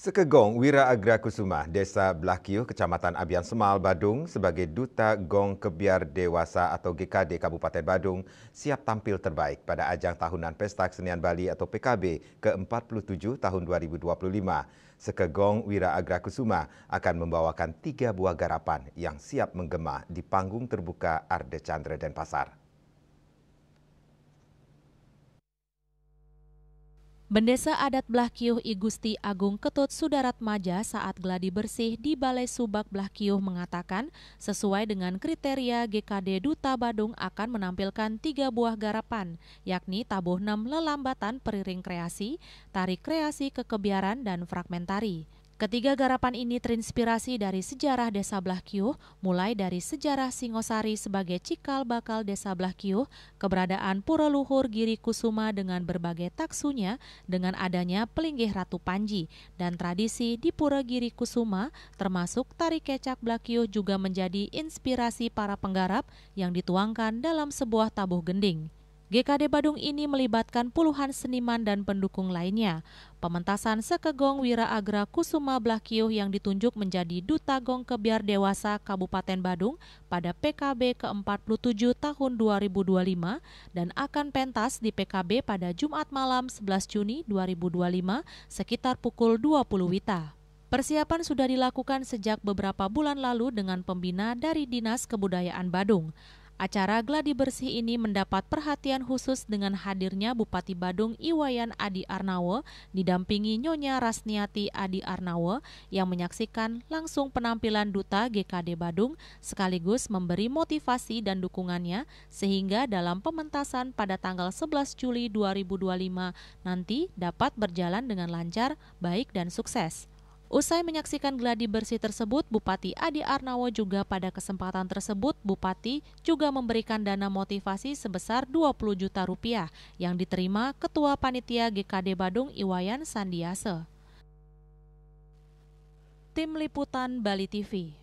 Sekegong Wira Agra Kusuma, Desa Blakiuh, Kecamatan Abian Semal, Badung, sebagai Duta Gong Kebiar Dewasa atau GKD Kabupaten Badung, siap tampil terbaik pada ajang tahunan Pesta Kesenian Bali atau PKB ke-47 tahun 2025. Sekegong Wira Agra Kusuma akan membawakan 3 buah garapan yang siap menggema di panggung terbuka Arde Chandra Denpasar. Bendesa adat Blakiuh I Gusti Agung Ketut Sudaratmaja saat gladi bersih di Balai Subak Blakiuh mengatakan sesuai dengan kriteria GKD Duta Badung akan menampilkan 3 buah garapan, yakni tabuh 6 lelambatan periring kreasi, tari kreasi kekebiaran, dan fragmentari. Ketiga garapan ini terinspirasi dari sejarah Desa Blakiuh, mulai dari sejarah Singosari sebagai cikal bakal Desa Blakiuh, keberadaan Pura Luhur Giri Kusuma dengan berbagai taksunya dengan adanya Pelinggih Ratu Panji, dan tradisi di Pura Giri Kusuma termasuk tari kecak Blakiuh juga menjadi inspirasi para penggarap yang dituangkan dalam sebuah tabuh gending. GKD Badung ini melibatkan puluhan seniman dan pendukung lainnya. Pementasan Sekegong Wira Agra Kusuma Blakiuh yang ditunjuk menjadi Duta Gong Kebiar Dewasa Kabupaten Badung pada PKB ke-47 tahun 2025 dan akan pentas di PKB pada Jumat malam 11 Juni 2025 sekitar pukul 20 WITA. Persiapan sudah dilakukan sejak beberapa bulan lalu dengan pembina dari Dinas Kebudayaan Badung. Acara gladi bersih ini mendapat perhatian khusus dengan hadirnya Bupati Badung Iwayan Adi Arnawo didampingi Nyonya Rasniati Adi Arnawo yang menyaksikan langsung penampilan Duta GKD Badung sekaligus memberi motivasi dan dukungannya sehingga dalam pementasan pada tanggal 11 Juli 2025 nanti dapat berjalan dengan lancar, baik dan sukses. Usai menyaksikan gladi bersih tersebut, Bupati Adi Arnawo juga pada kesempatan tersebut Bupati juga memberikan dana motivasi sebesar 20 juta rupiah yang diterima Ketua Panitia GKD Badung Iwayan Sandiase. Tim Liputan Bali TV.